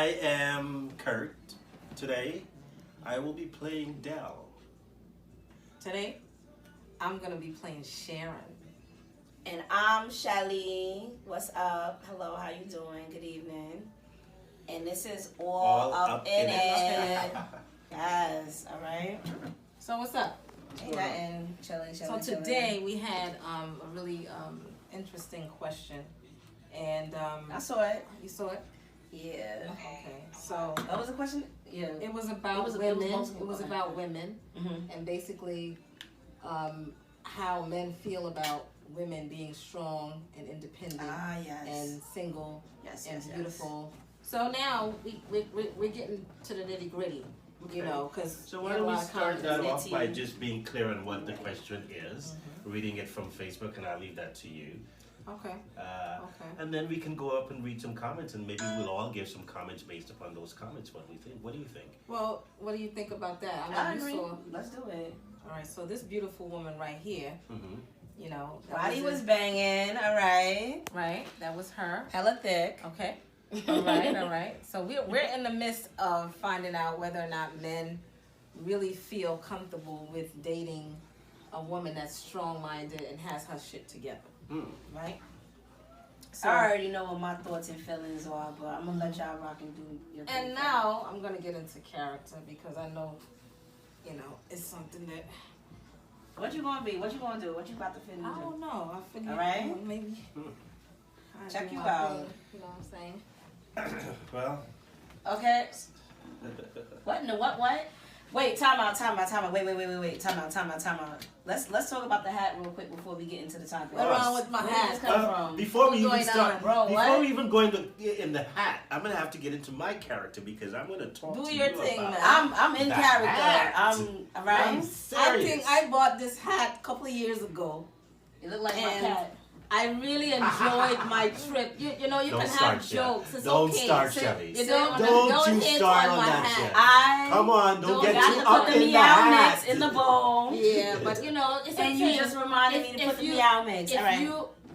I am Kurt. Today, I will be playing Dell. Today, I'm going to be playing Sharon. And I'm Shelly. What's up? Hello, how you doing? Good evening. And this is all up in it. Yes, all right. So what's up? Ain't nothing. Chilling. So today we had a really interesting question. And I saw it. You saw it? Yeah. Okay. So what was the question? Yeah. it was about women. It was about women. Mm-hmm. And basically how men feel about women being strong and independent Yes. and single and Yes. beautiful. So now we're getting to the nitty gritty, you know, because So why don't we start that off by just being clear on what the question is, reading it from Facebook, and I'll leave that to you. Okay. And then we can go up and read some comments, and maybe we'll all give some comments based upon those comments. What we think? What do you think? Well, what do you think about that? I mean, agree. Let's do it. All right. So this beautiful woman right here, you know, Body was banging. All right. right. That was her. Hella thick. Okay. All right. All right. So we're in the midst of finding out whether or not men really feel comfortable with dating a woman that's strong-minded and has her shit together. Right? So, I already know what my thoughts and feelings are, but I'm gonna let y'all rock and do your thing. and now I'm gonna get into character because I know, you know, it's something that What you gonna be? What you gonna do? What you about to fit into? I don't know. I figured, All right. you know, maybe I Check do you my out. thing, you know what I'm saying? Well. Okay. What in the what? Wait, time out. Wait. Time out. Let's talk about the hat real quick before we get into the topic. What's wrong with my Where did hat? this come from? Before we What's even going start, on? Bro, before what? we even go in the hat, I'm gonna have to get into my character because I'm gonna talk Do to your you thing, about man. I'm in The character. hat. I'm right. I'm I serious. think I bought this hat a couple of years ago. You look like my And cat. I really enjoyed my trip. You know, you Don't can start, have Shelly. jokes. It's Don't okay. start, See, Shelly. you Don't you hit start on my that hat. shit. I Come on, don't get got too to up put the in the meow hat. mix in the bowl. Yeah, but you know, it's And okay. you just reminded me to put the meow mix. All right.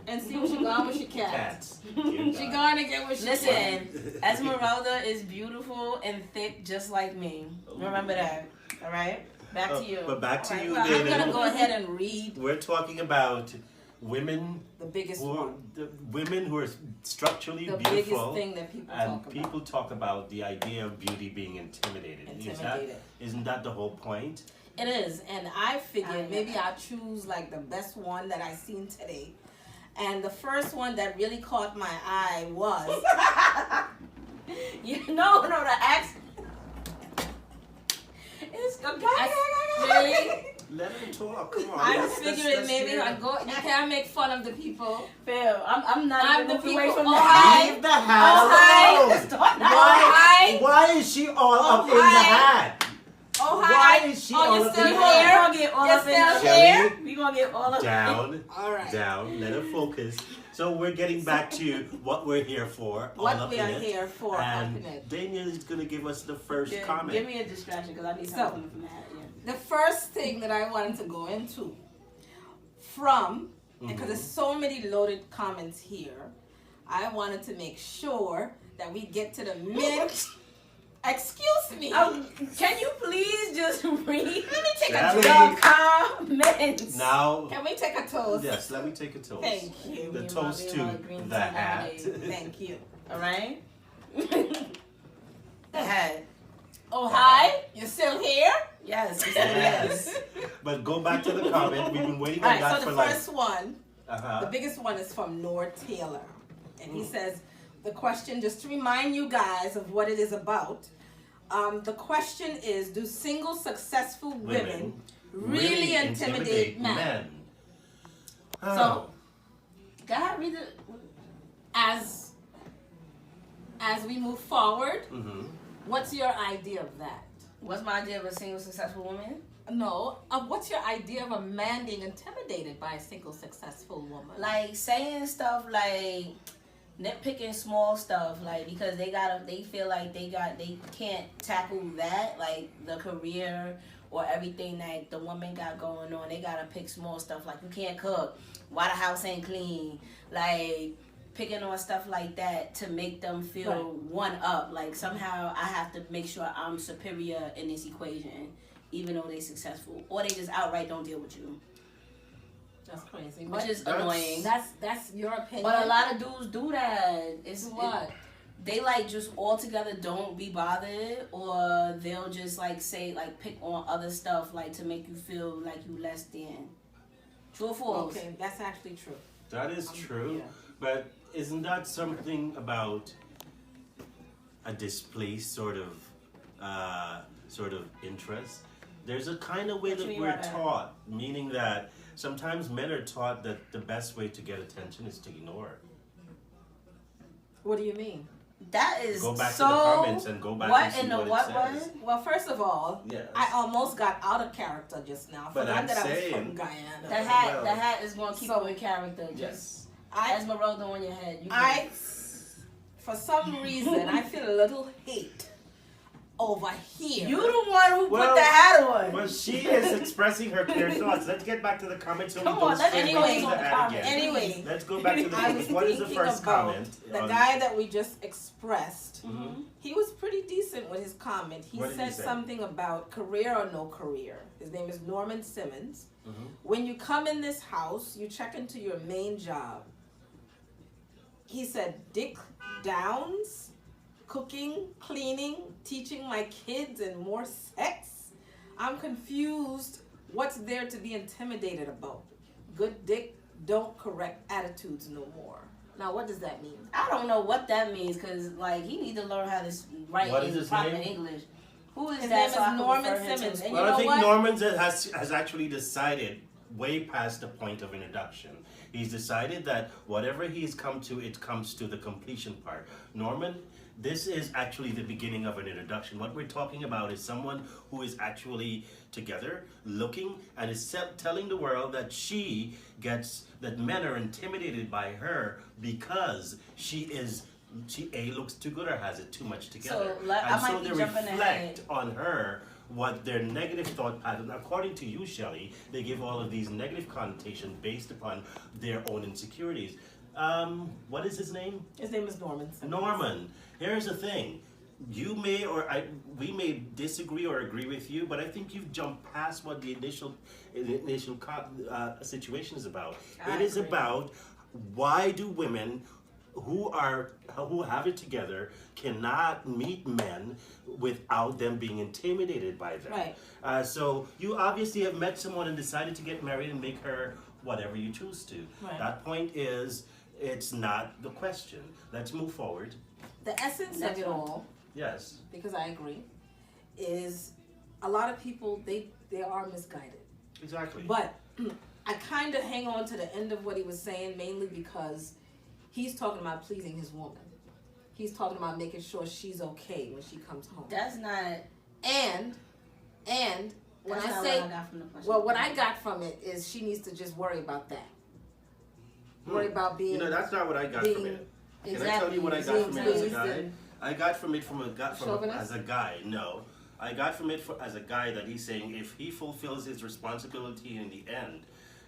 And see what she going with your cat. Cats. She going to get what she Listen, Esmeralda is beautiful and thick just like me. Remember that. All right? Back to you. But back to All right, you, well, I'm David. going to go ahead and read We're talking about women the biggest who are, one. the women who are structurally The beautiful, biggest thing that people and talk about. people talk about the idea of beauty being intimidated. Isn't that the whole point? It is, and I figured I maybe I'll choose like the best one that I seen today. And the first one that really caught my eye was the accent. It's really. Let him talk. Come on. I'm Let's figuring maybe hear I it. go. You can't make fun of the people. Phil, I'm not I'm even the moving away people. from Oh, the hi. Leave the hat Oh, alone. hi. Why? Why is she all up in the hi. hat? Oh Why hi! is she Oh, all you're up still in the We're hat? gonna get all You're up in still the here? Shelly, We're gonna get all up. Down. All right. Down. Let her focus. So we're getting back to what we're here for. all What up we in are it. here for, And up in it. Daniel is going to give us the first Give comment. me a distraction because I need So, something from the hat. Yeah. The first thing that I wanted to go into from, because there's so many loaded comments here, I wanted to make sure that we get to the mid. Excuse me. Can you please just read? Let me take Shelly. a the toast. comments? Now, Can we take a toast? yes, let me take a toast. Thank you. The Me toast and to my green the tea hat. lemonade. Thank you. All right. The hat. Oh, hi. You're still here? Yes. Yes. But go back to the comment. We've been waiting All on right, that so for the like. first one, the Uh-huh. biggest one is from Nor Taylor. And he says, the question, just to remind you guys of what it is about, the question is, do single successful women really intimidate men? Oh. So, God, read it. as we move forward, Mhm. what's your idea of that? What's my idea of a single successful woman? No, what's your idea of a man being intimidated by a single successful woman? Like saying stuff like nitpicking small stuff, like because they feel like they can't tackle that, like the career or everything that the woman got going on. They gotta pick small stuff like you can't cook, why the house ain't clean, like picking on stuff like that to make them feel one up. Like somehow I have to make sure I'm superior in this equation, even though they're successful, or they just outright don't deal with you. That's crazy. Which is annoying. That's your opinion. But a lot of dudes do that. It's what? They like just altogether don't be bothered, or they'll just like say like pick on other stuff like to make you feel like you less than. True or false? Okay, that's actually true. That is true, yeah. but isn't that something about a displaced sort of interest? There's a kind of way What you that mean we're by that? taught, meaning that sometimes men are taught that the best way to get attention is to ignore. What do you mean? That is Go back so. to the comments and go back What and see in the what what it says. one? Well, first of all, Yes. I almost got out of character just now. But Forgot I'm that I was saying- from Guyana. The hat is gonna keep you in character. Just Yes. Esmeralda on your head. You For some reason, I feel a little hate over here. You the one who Well, put the hat on. Well, she is expressing her clear thoughts. Let's get back to the comments. So Come we don't on, let's stray get away back from to the the ad comments. again. Anyway, Let's go back to the I was comments. What is the thinking first about comment? the on- guy that we just expressed. Mhm. He was pretty decent with his comment. He What did he said say? something about career or no career. His name is Norman Simmons. Mhm. When you come in this house, you check into your main job. He said, Dick Downs, cooking, cleaning, teaching my kids, and more sex. I'm confused. What's there to be intimidated about? Good dick, don't correct attitudes no more. Now, what does that mean? I don't know what that means because like he need to learn how to write What is in his proper name? English. Who is His that? name so is I can Norman refer him to Simmons. him? And Well, you I know think what? Norman has actually decided way past the point of introduction. He's decided that whatever he's come to, it comes to the completion part. Norman, this is actually the beginning of an introduction. What we're talking about is someone who is actually together, looking, and is telling the world that that men are intimidated by her because she A, looks too good or has it too much together. So, I might be they jumping reflect ahead. on her what their negative thought pattern, according to you, Shelley, they give all of these negative connotations based upon their own insecurities. What is his name? His name is Norman Simmons. Norman. Here's the thing. We may disagree or agree with you, but I think you've jumped past what the initial situation is about. I It is agree. about why do women who have it together cannot meet men without them being intimidated by them. Right. So you obviously have met someone and decided to get married and make her whatever you choose to. Right. That point is, it's not the question. Let's move forward. The essence That's of it fine. all, Yes. because I agree, is a lot of people, they are misguided. Exactly. But I kind of hang on to the end of what he was saying, mainly because he's talking about pleasing his woman. He's talking about making sure she's okay when she comes home. That's not. And when That's I not say, what I got from the question. well, what I got from it is she needs to just worry about that. Worry about being. You know, that's not what I got being from it. Can exactly. I tell you what I got Being from it as a pleased guy? and- I got from it Chauvinist? as a guy. No, I got from it as a guy that he's saying if he fulfills his responsibility in the end,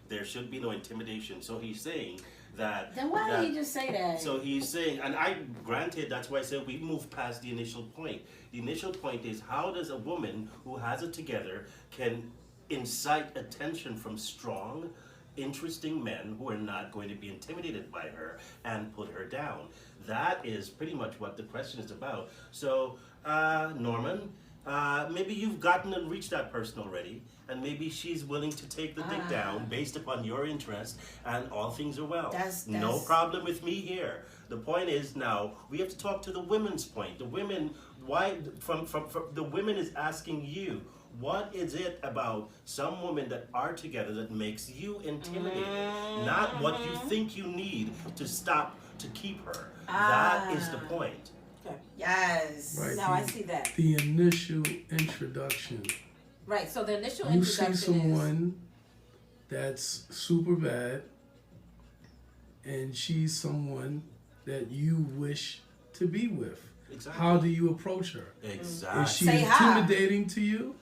there should be no intimidation. So he's saying that. Then why that, did he just say that? So he's saying, and I granted, that's why I said we moved past the initial point. The initial point is how does a woman who has it together can incite attention from strong, interesting men who are not going to be intimidated by her and put her down. That is pretty much what the question is about. So, Norman, maybe you've gotten and reached that person already, and maybe she's willing to take the dick down based upon your interest, and all things are well. No problem with me here. The point is now we have to talk to the women's point. The women, why? From the women is asking you. What is it about some women that are together that makes you intimidated? Not what you think you need to keep her. That is the point. Okay. Yes. Right. Now I see that. The initial introduction. Right. So the initial You introduction see someone that's super bad, and she's someone that you wish to be with. Exactly. How do you approach her? Exactly. Is she Say hi. intimidating to you?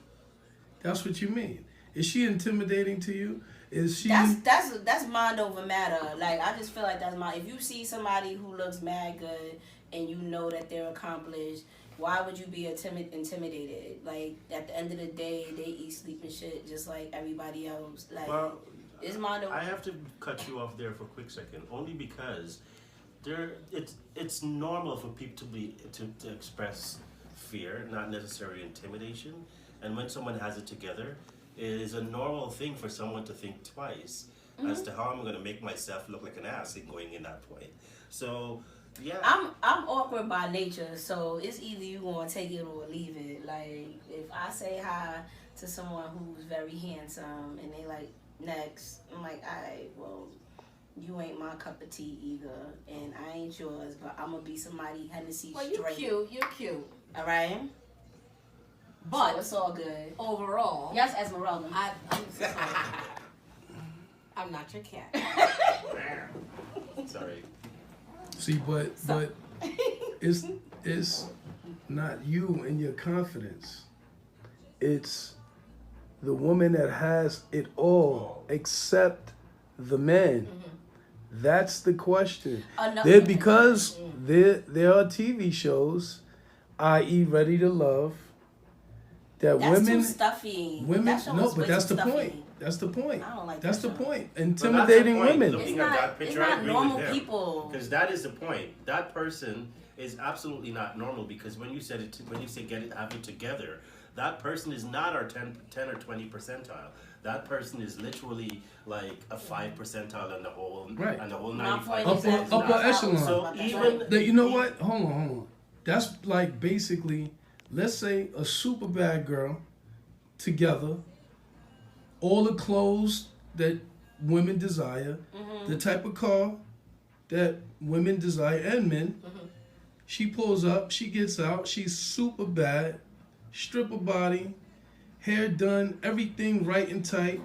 That's what you mean. Is she intimidating to you? Is she? That's mind over matter. Like I just feel like that's my. If you see somebody who looks mad good and you know that they're accomplished, why would you be intimidated? Like at the end of the day, they eat, sleep, and shit just like everybody else. Like Well, it's mind over. I have to cut you off there for a quick second, only because it's normal for people to express fear, not necessarily intimidation. And when someone has it together, it is a normal thing for someone to think twice as to how I'm going to make myself look like an ass in going in that point. So, yeah. I'm awkward by nature, so it's either you gonna take it or leave it. Like if I say hi to someone who's very handsome and they like next, I'm like, alright, well, you ain't my cup of tea either, and I ain't yours, but I'm gonna be somebody Hennessy Well, straight. you're cute. All right, But so it's all good. overall, Yes, Esmeralda. I'm sorry. I'm not your cat. Sorry. See, but it's not you and your confidence. It's the woman that has it all except the man. That's the question. There because there are TV shows, i.e., Ready to Love, that That's women too stuffy. women That show no, was but way that's too the stuffy. point. That's the point. I don't like That's that the show. point. But Intimidating that's the point. women. Looking It's at not- that picture, it's I not agree normal with him. people. Because that is the point. That person is absolutely not normal. Because when you said it, when you say have it together, that person is not our 10 or 20 percentile. That person is literally like a 5 percentile on the whole, Right. and the whole My 95 point is percent is Upper not. echelon. So even You know what? Hold on. That's like basically, let's say a super bad girl together, all the clothes that women desire, the type of car that women desire and men. She pulls up, she gets out, she's super bad, stripper body, hair done, everything right and tight,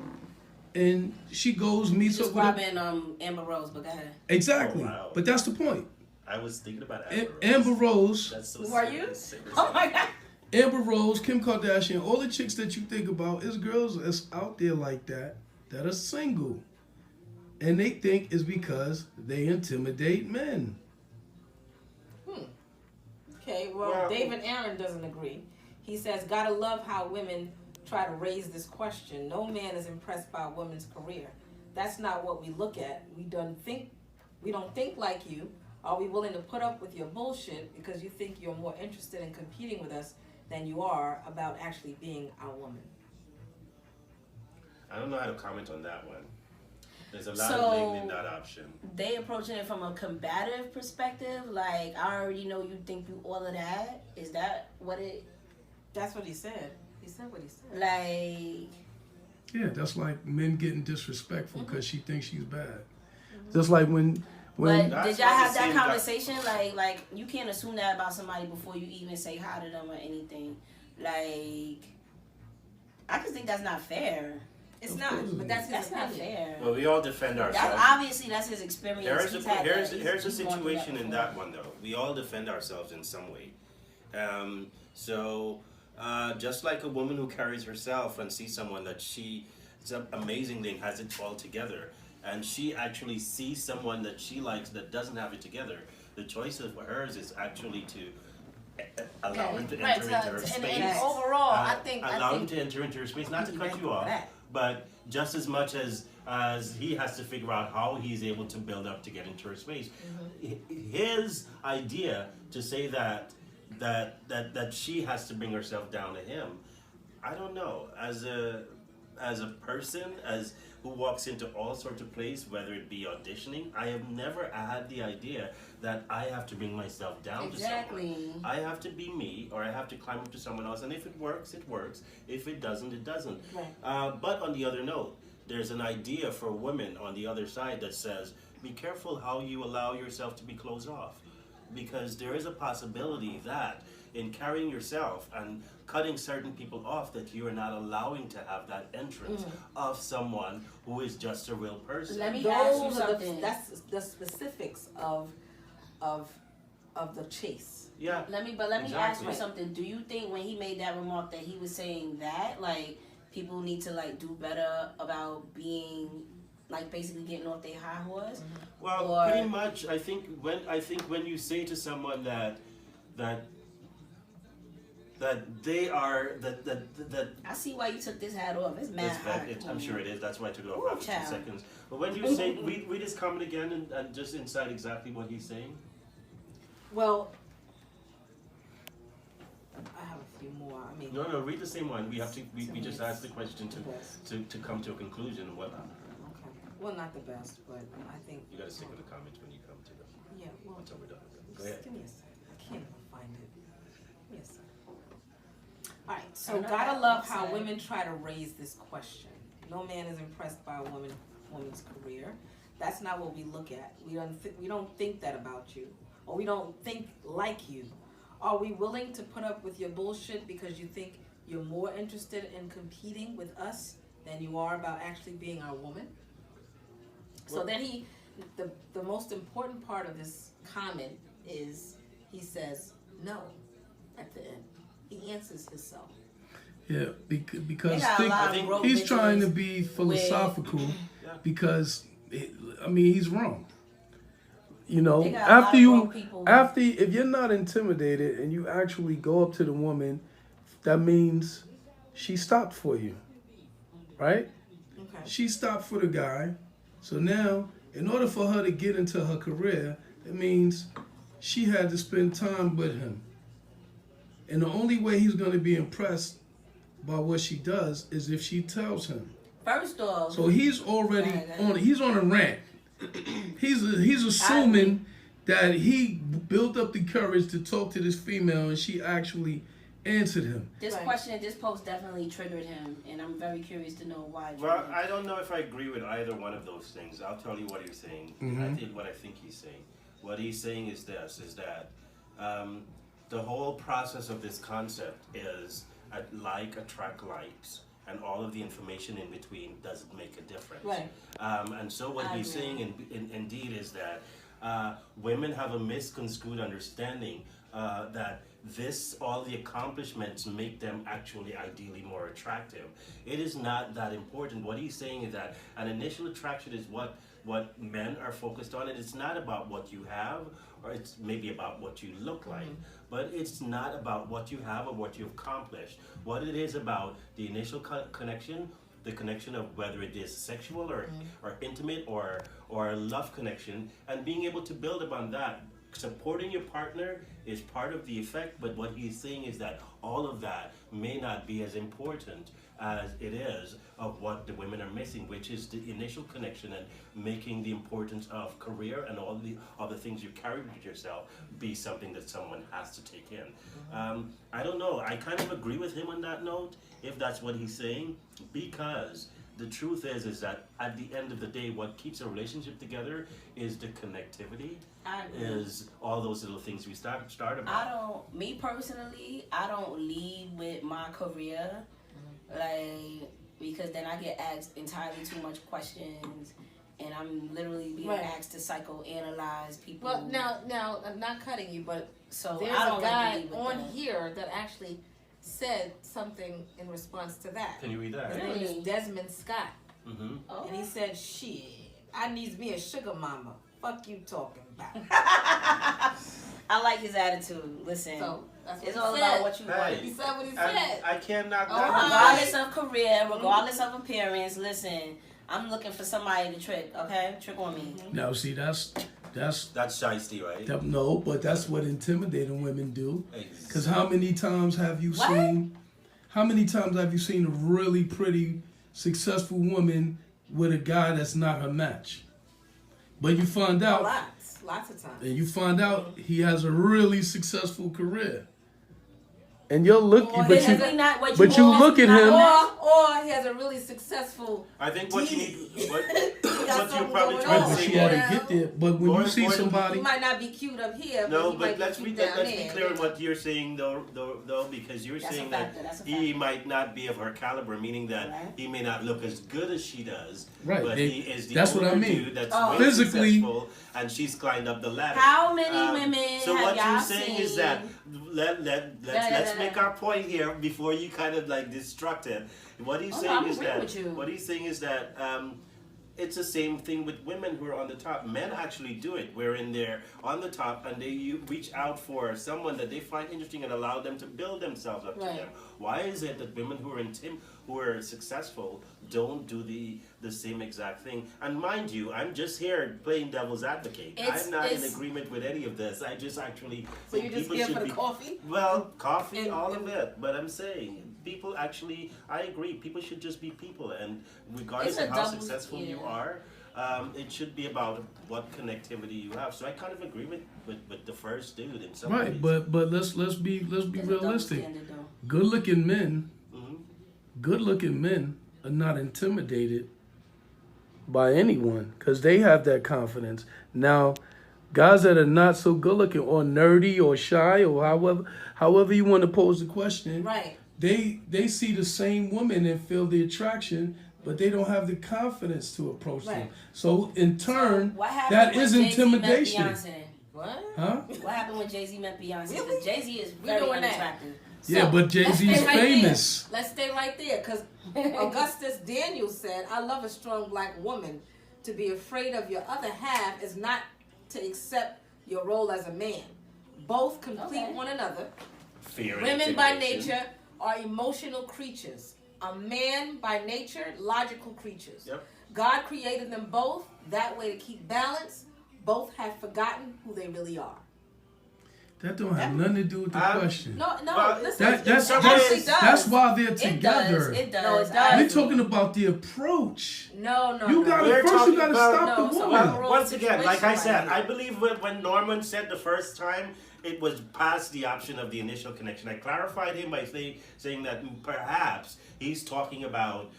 and she goes meets up with her. Describing Amber Rose, but go ahead. Exactly, Oh, wow. but that's the point. I was thinking about Amber Rose, That's so Who are you? serious. Oh my god. Amber Rose, Kim Kardashian, all the chicks that you think about is girls that's out there like that are single. And they think it's because they intimidate men. Okay, well, David Aaron doesn't agree. He says, gotta love how women try to raise this question. No man is impressed by a woman's career. That's not what we look at. We don't think like you. Are we willing to put up with your bullshit because you think you're more interested in competing with us than you are about actually being our woman? I don't know how to comment on that one. There's a lot of blame in that option. They approaching it from a combative perspective. Like, I already know you think you all of that. Is that what it... That's what he said. He said what he said. Like... Yeah, that's like men getting disrespectful because she thinks she's bad. Just like when But That's did y'all why have the that same guy- conversation? Like you can't assume that about somebody before you even say hi to them or anything. Like, I just think that's not fair. It's not, but that's his That's not opinion. fair. Well, we all defend That's ourselves. obviously that's his experience. Here's He's the had here's that. here's the He's gone through situation in before. that one though. We all defend ourselves in some way. Just like a woman who carries herself and sees someone that she, it's an amazing thing, has it all together, and she actually sees someone that she likes that doesn't have it together. The choice for hers is actually to allow him to enter into her space. And overall, I think allow him to enter into her space, not to cut you off, but just as much as he has to figure out how he's able to build up to get into her space. His idea to say that she has to bring herself down to him, I don't know. As a person, as who walks into all sorts of places, whether it be auditioning, I have never had the idea that I have to bring myself down to Exactly. someone. I have to be me, or I have to climb up to someone else, and if it works, it works. If it doesn't, it doesn't. Right. But on the other note, there's an idea for women on the other side that says, be careful how you allow yourself to be closed off. Because there is a possibility that in carrying yourself and cutting certain people off, that you are not allowing to have that entrance of someone who is just a real person. Let me ask you Those are something. that's the specifics of the chase. Yeah. Let me ask Exactly. you something. Do you think when he made that remark that he was saying that, like, people need to like do better about being like basically getting off their high horse. Well, Or- pretty much. I think when you say to someone that they are that I see why you took this hat off. It's mad it's hot. I'm sure it is. That's why I took it Ooh, off after 2 child. seconds. But when you say read his comment again and just inside exactly what he's saying. Well, I have a few more. I mean, No, read the same one. We have to. We just asked the question best. to come to a conclusion and whatnot. Okay. Well, not the best, but I think. You gotta stick with the comments when you come to them Yeah. Well, until we're done. Go just ahead. give me a second. I can't even find it. Give me a second. All right. I So know gotta that love one how said- women try to raise this question. No man is impressed by a woman's career. That's not what we look at. We don't think that about you, or we don't think like you. Are we willing to put up with your bullshit because you think you're more interested in competing with us than you are about actually being our woman? So then the most important part of this comment is he says no at the end. He answers himself. Yeah, because They got a lot of think broke he's trying to bitches be philosophical Yeah. because he's wrong. You know, They got a lot after of you, broke people. if you're not intimidated and you actually go up to the woman, that means she stopped for you, right? Okay. She stopped for the guy. So now, in order for her to get into her career, it means she had to spend time with him. And the only way he's going to be impressed by what she does is if she tells him. First off, So he's already Right. he's on a rant. He's assuming that he built up the courage to talk to this female and she actually answered him. this Right. question, this post definitely triggered him, and I'm very curious to know why. it Well, triggered him. I don't know if I agree with either one of those things. I'll tell you what he's saying. I think what I think he's saying. What he's saying is this: is that the whole process of this concept is like attract likes, and all of the information in between doesn't make a difference. Right. And so what I he's agree. saying indeed is that women have a misconstrued understanding that all the accomplishments make them actually ideally more attractive. It is not that important. What he's saying is that an initial attraction is what men are focused on, and it's not about what you have, or it's maybe about what you look like, but it's not about what you have or what you've accomplished. What it is about the initial connection, the connection of whether it is sexual or intimate or a love connection, and being able to build upon that. Supporting your partner is part of the effect, but what he's saying is that all of that may not be as important as it is of what the women are missing, which is the initial connection and making the importance of career and all the other things you carry with yourself be something that someone has to take in. I don't know. I kind of agree with him on that note, if that's what he's saying, because the truth is that at the end of the day, what keeps a relationship together is the connectivity, I agree. is all those little things we start about. Me personally, I don't lead with my career, like, because then I get asked entirely too much questions, and I'm literally being Right. asked to psychoanalyze people. Well, now I'm not cutting you, but so there's I a don't guy like to lead with on that. here that actually said something in response to that. Can you read that? His name is Desmond Scott, Mm-hmm. Oh. and he said, "Shit, I needs me a sugar mama. Fuck you talking about." I like his attitude. Listen, So that's what it's he all said. about what you Hey. want. He said what he And said. I can't knock Oh, that. hi. Regardless of career, regardless of appearance, listen, I'm looking for somebody to trick, okay? Trick on me. Now see that's That's shiesty, right? no, but that's what intimidating women do. Exactly. Because how many times have you What? seen? How many times have you seen a really pretty, successful woman with a guy that's not her match? But you find out, Lots of times. and you find out he has a really successful career. And you'll look, Or but is you, it not what but you want? look at Not him- what- Or he has a really successful. I think what you need, what got you something probably going trying on. to but say she more. had to get there. But when More you see important- somebody, He might not be cute up here, No, he but might let's be be cute down let's be there. clear on what you're saying though, because you're That's a saying factor, that that's a he factor. might not be of her caliber, meaning that Right. he may not look as good as she does. Right, But they- he is the that's what I older mean. dude that's Oh. way Physically- successful, and she's climbed up the ladder. How many women So have what y'all you're saying is that let's no. make our point here before you kind of like destruct it. What he's Oh, no, saying I'm is agreeing that with you. what he's saying is that it's the same thing with women who are on the top. Men actually do it, wherein they're on the top and they reach out for someone that they find interesting and allow them to build themselves up to Right. them. Why is it that women who are successful don't do the same exact thing? And mind you, I'm just here playing devil's advocate. I'm not in agreement with any of this. I just actually So you're just people here should for the be coffee? well, coffee, And- all of it. But I'm saying people actually, I agree. People should just be people, and regardless It's a of how double- successful you yeah. are, it should be about what connectivity you have. So I kind of agree with the first dude in some Right, ways. but let's be It's a double realistic. standard, though. Good-looking men, Mhm. good-looking men are not intimidated by anyone because they have that confidence. Now, guys that are not so good-looking or nerdy or shy or however you want to pose the question, Right. they see the same woman and feel the attraction, but they don't have the confidence to approach them. Right. So in turn, What happened that when is Jay-Z intimidation. Met Beyonce? What? Huh? What happened when Jay-Z met Beyonce? Really? Because Jay-Z is We very doing that. unattractive. Yeah, but let's Jay-Z's stay right famous. there. Let's stay right there, because Augustus Daniels said, "I love a strong black woman. To be afraid of your other half is not to accept your role as a man. Both complete Okay. one another. Fear and Women by intimidation. nature are emotional creatures. A man by nature, logical creatures. Yep. God created them both that way to keep balance. Both have forgotten who they really are." That don't have nothing to do with the question. No, Well, listen. That's it actually does. that's why they're It does. together. It does. No, it does. I We're agree. talking about the approach. No, You no. gotta We're first. You talking gotta about- stop No, the so woman. overall- Once again, like I situation said, right I here. believe when Norman said the first time, it was past the option of the initial connection. I clarified him by saying that perhaps he's talking about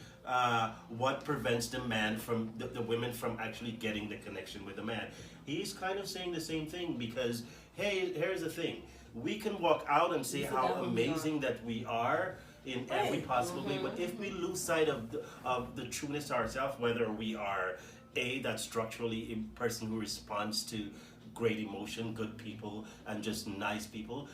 what prevents the man from the women from actually getting the connection with the man. He's kind of saying the same thing because hey, here's the thing: we can walk out and say You how forgot who we amazing that we are in every possible way, but if we lose sight of the trueness to ourselves, whether we are that structurally a person who responds to great emotion, good people, and just nice people.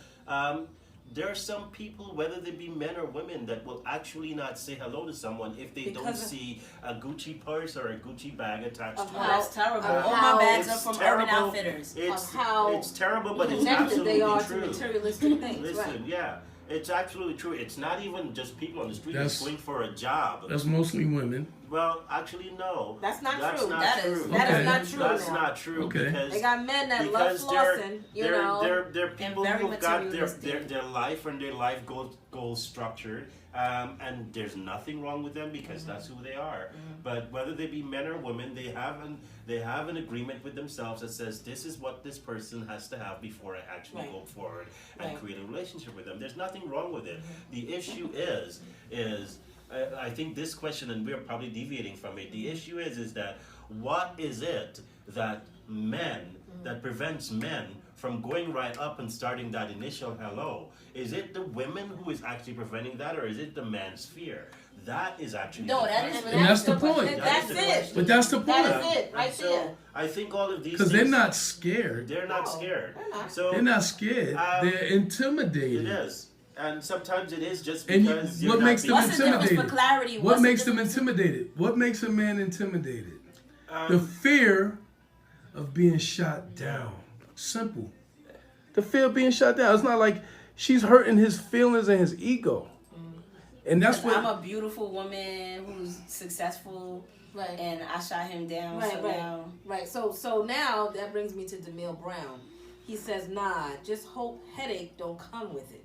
There are some people, whether they be men or women, that will actually not say hello to someone if they don't Because of- see a Gucci purse or a Gucci bag attached Of to Oh, it. that's terrible. Of All how my bags are It's from terrible. Urban Outfitters. It's, Of how it's terrible, but it's connected absolutely they are true. to materialistic things. Listen, Right. yeah, it's absolutely true. It's not even just people on the street That's- who's going for a job. That's mostly women. Well, actually, no. That's not That's true. Not That true. is- that is not true That's now. not true Okay. because They got men that love because they're, flossing, you they're, know. they're people very who've got materialistic. their life and their life goals structured, and there's nothing wrong with them because that's who they are. But whether they be men or women, they have an agreement with themselves that says this is what this person has to have before I actually Right. go forward and Right. create a relationship with them. There's nothing wrong with it. The issue is I think this question, and we're probably deviating from it. The issue is that what is it that that prevents men from going right up and starting that initial hello? Is it the women who is actually preventing that, or is it the man's fear? That is actually No, the that is- question. And that's the point. That's the it. question. But that's the That point. is it, right And so there. I think all of these Because they're things- not scared. they're not No, scared. they're not. So They're not scared. They're it intimidated. is, and sometimes it is just And because what you're makes not them What's the difference intimidated? for clarity? What What's the makes them difference- intimidated? What makes a man intimidated? being, The fear of being shot down. Simple. The fear of being shot down. It's not like she's hurting his feelings and his ego. And that's what. I'm a beautiful woman who's successful, Right. and I shot him down. Right, so right. now, Right. So now that brings me to DeMille Brown. He says, "Nah, just hope headache don't come with it.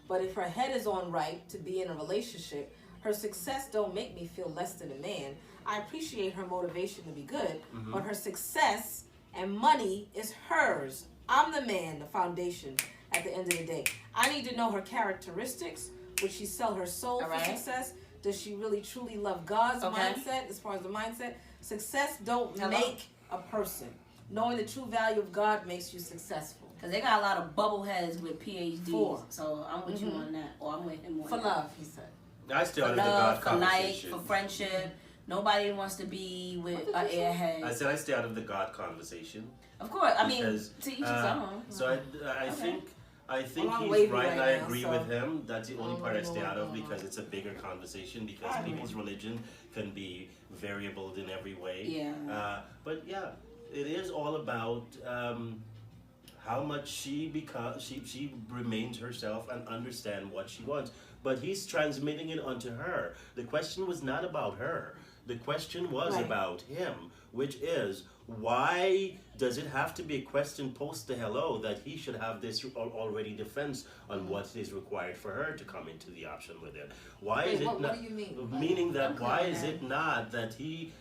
But if her head is on right to be in a relationship, her success don't make me feel less than a man. I appreciate her motivation to be good, but her success and money is hers. I'm the man, the foundation at the end of the day. I need to know her characteristics. Would she sell her soul All for right. success? Does she really truly love God's Okay. mindset as far as the mindset? Success don't Hello? make a person. Knowing the true value of God makes you successful. because they got a lot of bubble heads with PhDs. Four. So I'm with you on that, or I'm with him on For that. love, he said. I still For under the love, God for like, conversation. for friendship, Nobody wants to be with an airhead. I said I stay out of the God conversation. Of course, I mean, Because, to each his own. So I think Well, I'm he's wavy right, right and I now, agree so- with him. That's the only part I stay out of Mm. because it's a bigger conversation. Because I agree. people's religion can be variable in every way. Yeah. But yeah, it is all about how much she remains herself and understand what she wants. But he's transmitting it onto her. The question was not about her. The question was Right. about him, which is why does it have to be a question post the hello that he should have this already defense on what is required for her to come into the option with it? Why Wait, is it what not? do you mean? Meaning that I'm clear why on is that. it not that he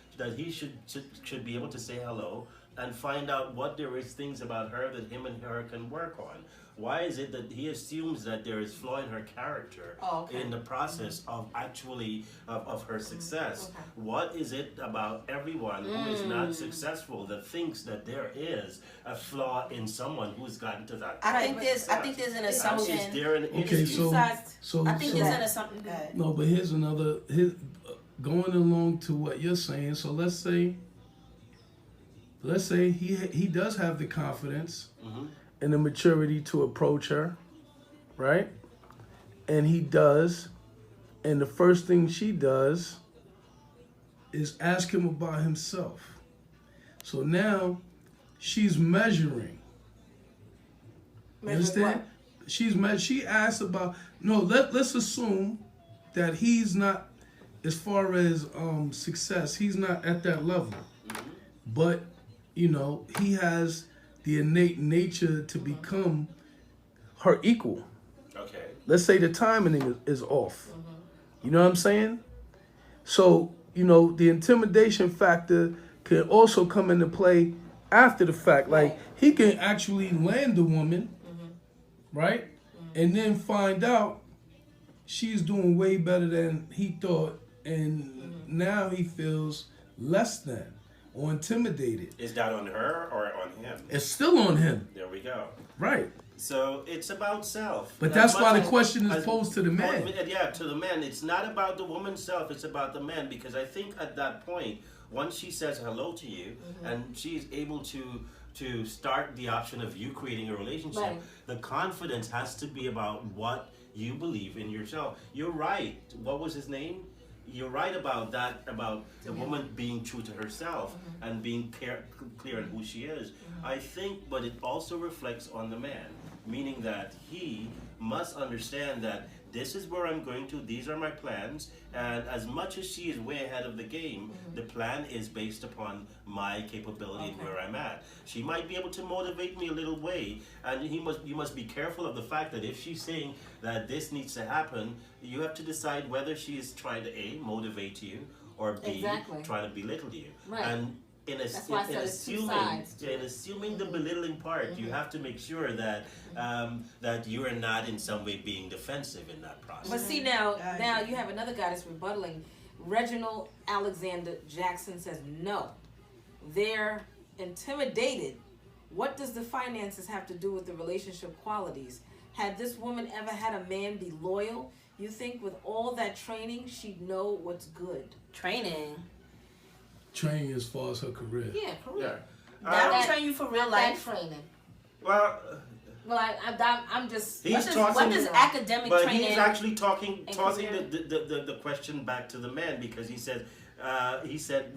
should be able to say hello and find out what there is things about her that him and her can work on? Why is it that he assumes that there is flaw in her character Oh, okay. in the process of actually of her success? Okay. What is it about everyone who is not successful that thinks that there is a flaw in someone who's gotten to that? I point think of I think success? there's an And assumption. is there an Okay, issue? so I think so, there's an assumption. Go ahead. no, but here's another. Going along to what you're saying. So let's say he does have the confidence Mhm. and the maturity to approach her, right? And he does, and the first thing she does is ask him about himself. So now she's measuring. You understand? She asked about let's assume that he's not, as far as success, he's not at that level. But he has the innate nature to become her equal. Okay. Let's say the timing is off. You know what I'm saying? So, the intimidation factor can also come into play after the fact. Like, Right. he can actually land the woman, right? And then find out she's doing way better than he thought. And now he feels less than or intimidated. Is that on her or on him? It's still on him, There we go. right? So it's about self. But As that's why much the question is as- posed to the man. Yeah, to the man. It's not about the woman's self, it's about the man. Because I think at that point, once she says hello to you and she's able to start the option of you creating a relationship, Right. the confidence has to be about what you believe in yourself. You're right. What was his name? You're right about that, about the woman being true to herself and being clear on who she is. I think, but it also reflects on the man, meaning that he must understand that this is where I'm going to, these are my plans, and as much as she is way ahead of the game, the plan is based upon my capability and where I'm at. She might be able to motivate me a little way, and you must be careful of the fact that if she's saying that this needs to happen, you have to decide whether she is trying to A, motivate you, or B, Exactly. trying to belittle you. Right. And That's why I said it's two assuming, sides to in assuming the belittling part, you have to make sure that that you are not in some way being defensive in that process. But see now you have another guy that's rebuttaling. Reginald Alexander Jackson says no. They're intimidated. What does the finances have to do with the relationship qualities? Had this woman ever had a man be loyal, you think with all that training she'd know what's good? Training. Training as far as her career. Yeah, career. That'll That- train you for real Not that life. training. Well, Well, I'm just. He's What talking- does academic but training? he's actually tossing career. the question back to the man because he said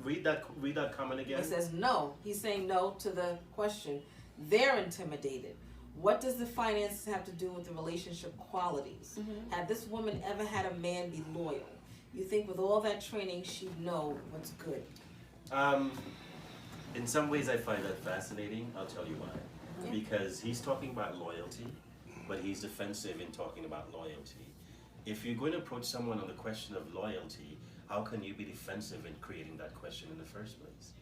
read that comment again. He says no. He's saying no to the question. They're intimidated. What does the finances have to do with the relationship qualities? Had this woman ever had a man be loyal? You think with all that training she'd know what's good? In some ways, I find that fascinating. I'll tell you why. Yeah. Because he's talking about loyalty, but he's defensive in talking about loyalty. If you're going to approach someone on the question of loyalty, how can you be defensive in creating that question in the first place?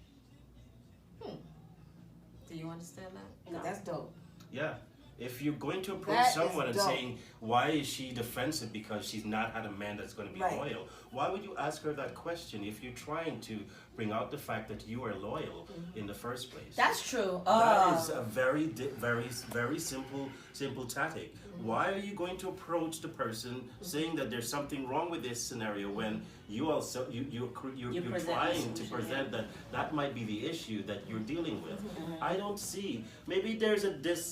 Do you understand that? No. That's dope. Yeah. If you're going to approach That is someone and dope. saying, why is she defensive because she's not had a man that's going to be Right. loyal? Why would you ask her that question if you're trying to bring out the fact that you are loyal in the first place. That's true. That is a very simple tactic. Why are you going to approach the person saying that there's something wrong with this scenario when you also you're trying to present that might be the issue that you're dealing with? I don't see. Maybe there's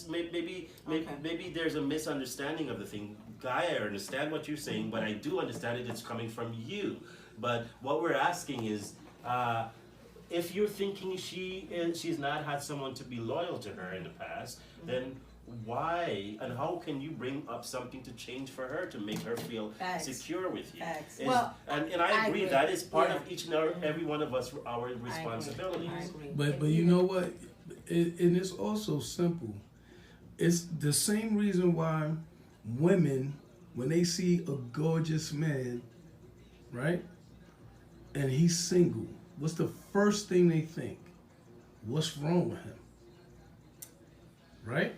maybe there's a misunderstanding of the thing. Guy, I understand what you're saying, but I do understand it's coming from you. But what we're asking is, if you're thinking she's not had someone to be loyal to her in the past, then why and how can you bring up something to change for her to make her feel secure with you? Well, and I agree that is part of each and every one of us, our responsibilities. I agree. But you know what? And it's also simple. It's the same reason why women, when they see a gorgeous man, right, and he's single, what's the first thing they think? What's wrong with him? Right?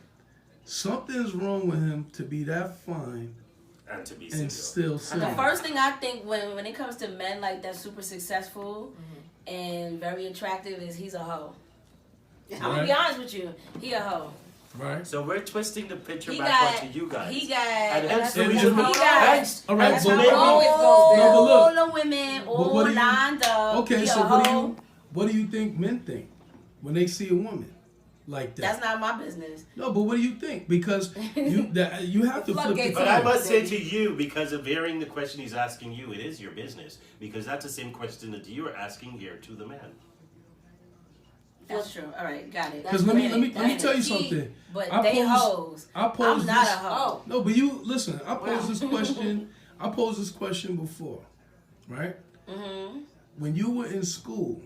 Something's wrong with him to be that fine And to be single. and still The single. first thing I think when it comes to men like that super successful and very attractive is he's a hoe. I'm gonna be honest with you, he a hoe. Right? So we're twisting the picture He back got, onto you guys. he got, And hence the And- reason and- we he got, All right, that's but how maybe- always goes all down. No, but look. the women, But all what do you- lined up. Okay, he so a hoe. what do you think men think when they see a woman like that? That's not my business. No, but what do you think? Because you have to flip the Floodgates But I open. must say to you, because of hearing the question he's asking you, it is your business. Because that's the same question that you are asking here to the man. That's true. All right, got it. Because let me Granted. tell you He- something. But I they pose- hoes. I pose I'm not this- a hoe. No, but you listen. I posed this question. I posed this question before, right? Mm-hmm. When you were in school,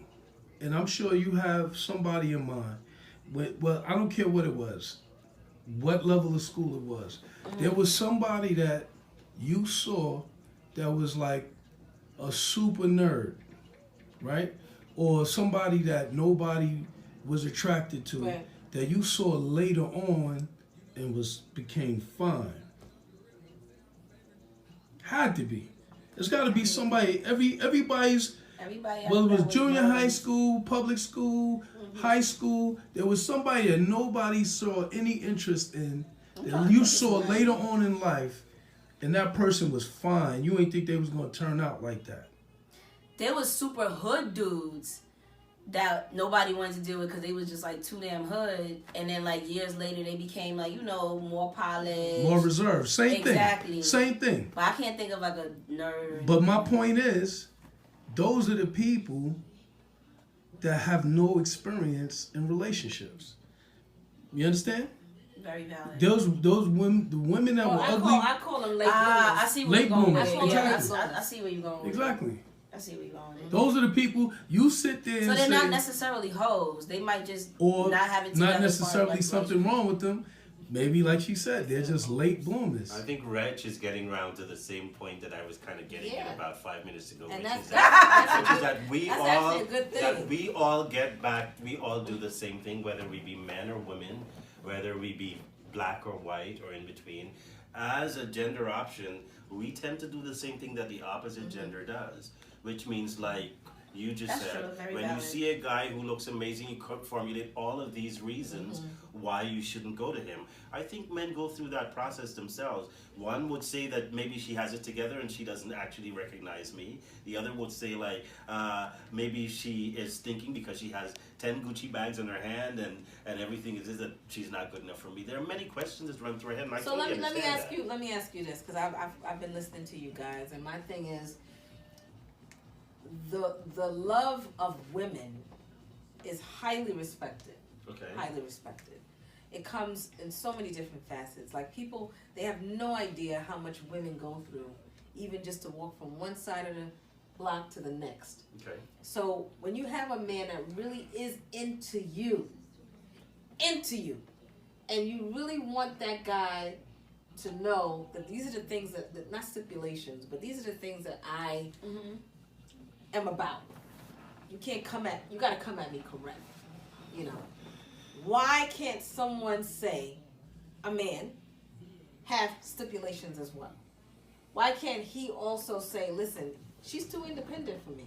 and I'm sure you have somebody in mind. Well, I don't care what it was, what level of school it was. There was somebody that you saw that was like a super nerd, right? Or somebody that nobody was attracted to, Right. that you saw later on and became fine. Had to be. There's got to be somebody. Everybody's. Everybody. Well, it was that junior nervous. high school, public school, high school. There was somebody that nobody saw any interest in. That you saw later on in life, and that person was fine. You ain't think they was gonna turn out like that. There was super hood dudes that nobody wanted to deal with because they was just like too damn hood, and then like years later they became like more polished, More reserved. Same Exactly. thing. Same thing. But I can't think of like a nerd. But my point is, those are the people that have no experience in relationships. You understand? Very valid. Those women, the women that were ugly. I call them late I bloomers. see where Late you're going bloomers, with it. Yeah, exactly. I see where you're going with it. Exactly. I see where you're going with it. Those are the people you sit there So and they're say, not necessarily hoes. They might just or not have it together. not necessarily like something wrong with them. Maybe, like she said, they're just late bloomers. I think Reg is getting around to the same point that I was kind of getting Yeah. at about 5 minutes ago, And which that's is that we that's all actually a good thing. that we all get back. We all do the same thing, whether we be men or women, whether we be black or white or in between. As a gender option, we tend to do the same thing that the opposite gender does, which means like you just That's said, true, very when valid. you see a guy who looks amazing, you could formulate all of these reasons why you shouldn't go to him. I think men go through that process themselves. One would say that maybe she has it together and she doesn't actually recognize me. The other would say like, maybe she is thinking because she has 10 Gucci bags in her hand and everything is that she's not good enough for me. There are many questions that run through her head, and I So totally let me understand ask that. you. Let me ask you this, because I've been listening to you guys, and my thing is, the love of women is highly respected. Okay. Highly respected. It comes in so many different facets. Like people, they have no idea how much women go through, even just to walk from one side of the block to the next. Okay. So when you have a man that really is into you, and you really want that guy to know that these are the things that not stipulations, but these are the things that I am about. You gotta come at me correct. You know. Why can't someone say, a man, have stipulations as well? Why can't he also say, listen, she's too independent for me.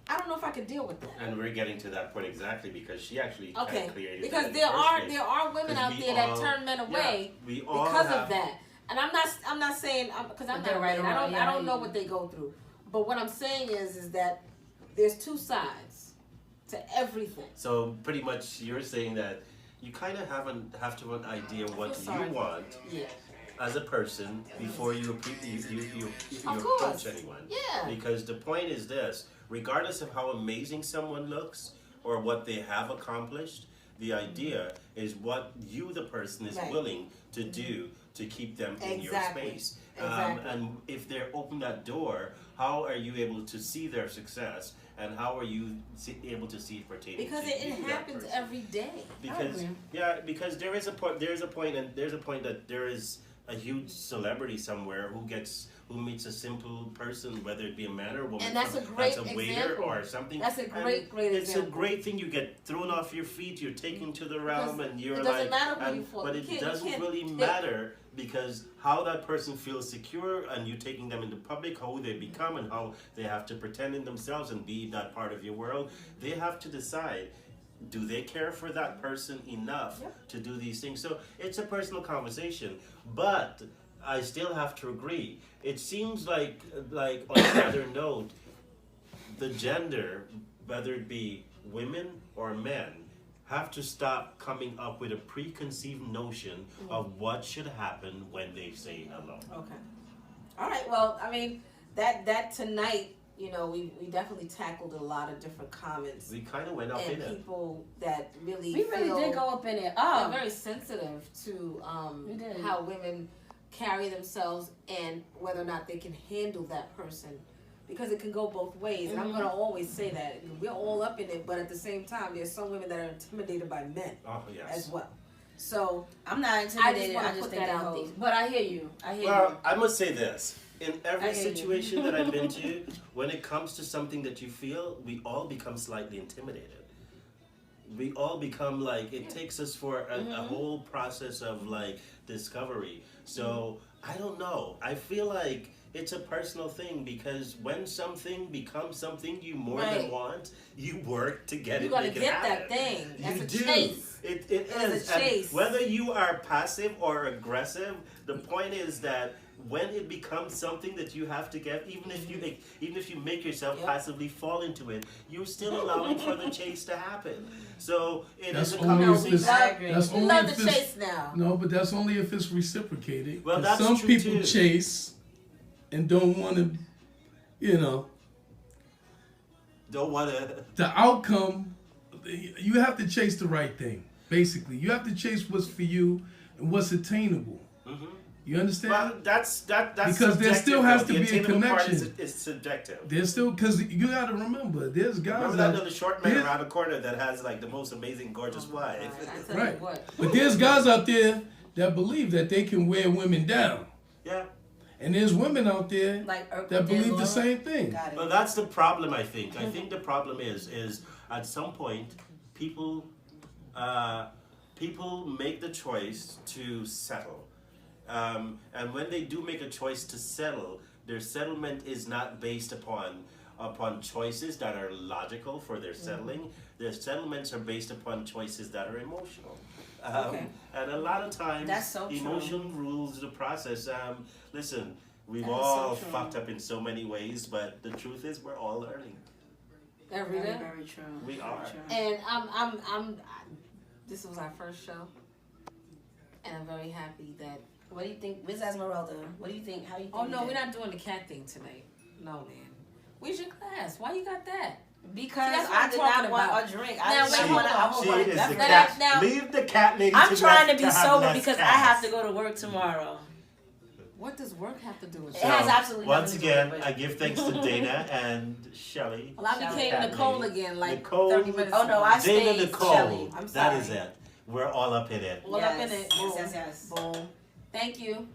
I don't know if I could deal with that. And we're getting to that point exactly because she actually Okay, created because that in there the first are place. there are women 'Cause out we there that all- turn men away we all because have, of that. And I'm not saying because I'm But they're not right right. or wrong, I yeah, don't know you- what they go through. But what I'm saying is that there's two sides to everything. So pretty much you're saying that you kind of have to have an idea what feel sorry. you want Yeah. as a person before you Of approach course. anyone. Yeah. Because the point is this: regardless of how amazing someone looks or what they have accomplished, the idea is what you, the person, is Right. willing to do to keep them in your Exactly. space. Exactly. And if they're open that door, how are you able to see their success, and how are you able to see it pertaining Because to it you, that happens person? every day. Because because there is a point. There's a point, and there's a point that there is a huge celebrity somewhere who meets a simple person, whether it be a man or a woman, And that's a great that's a waiter example. or something. That's a And great it's example. a great thing. You get thrown off your feet. You're taken to the realm, and you're it doesn't like, matter who and- you fall. but You it can't- you doesn't can't really pick. matter because how that person feels secure, and you taking them into public, how they become, and how they have to pretend in themselves and be that part of your world. They have to decide. Do they care for that person enough to do these things? So it's a personal conversation, but I still have to agree. It seems like on another note, the gender, whether it be women or men, have to stop coming up with a preconceived notion of what should happen when they say hello. Okay. All right. Well, I mean, that tonight, you know, we definitely tackled a lot of different comments We kind of went up and in it. people that really We really feel did go up in it. they're Oh, very sensitive to We did. how women carry themselves and whether or not they can handle that person. Because it can go both ways, and I'm gonna always say that we're all up in it, but at the same time, there's some women that are intimidated by men Oh yes. as well. So I'm not intimidated. wanna I just put think that that out hoes. there. But I hear you. I hear Well, I must say this. In every I hear you. situation that I've been to, when it comes to something that you feel, we all become slightly intimidated. We all become like, it takes us for a whole process of like discovery. So, I don't know. I feel like it's a personal thing because when something becomes something you more than Right. want, you work to get you it, gotta make it get happen. that thing. That's You a do. chase. It It's a is. And chase. whether you are passive or aggressive, the point is that when it becomes something that you have to get, even if you make yourself Yep. passively fall into it, you're still allowing for the chase to happen. So it That's is a only if conversation. it's I agree. that's We only love if the it's chase now. no, but that's only if it's reciprocated. Well, 'Cause that's some true, people too. chase and don't want to, you know, Don't want to. the outcome. You have to chase the right thing. Basically, you have to chase what's for you and what's attainable. You understand? Well, that's Because there subjective, still has though. to The be a attainable part connection. is subjective. There's still because you got to remember, there's guys Remember that that little short man there's- around the corner that has like the most amazing, gorgeous wife. I tell Right. you what. But there's guys out there that believe that they can wear women down, Yeah. and there's women out there Like Urkel that did believe Laura. the same thing. Got it. Well, that's the problem. I think. I think the problem is at some point people make the choice to settle, and when they do make a choice to settle, their settlement is not based upon choices that are logical for their settling. Their settlements are based upon choices that are emotional. Okay. And a lot of times, That's so true. emotion rules the process. Listen, we've That is all so true. fucked up in so many ways, but the truth is, we're all learning. Every Very, day. very true. We Very are. true. And this was our first show, and I'm very happy that. What do you think, Miss Esmeralda? What do you think? How you think? Oh we no, did? we're not doing the cat thing tonight. No, man. Where's your glass? Why you got that? Because See, that's what I I'm did talking not want about. a drink. Now, I wait, did not hold want. on, I hold She want is the definitely. cat. Now- Leave the cat lady. I'm trying to be have sober less because I class. have to go to work tomorrow. What does work have to do with It it? has absolutely Once nothing to do with again, it. I give thanks to Dana and Shelly. Well, I Shout became out. Nicole again, like Nicole. 30 minutes Oh, no, ago. I Dana stayed Nicole. Shelly. I'm That is sorry. it. We're all up in it. Well, yes, up in it. yes, Boom. yes, yes. Boom. Thank you.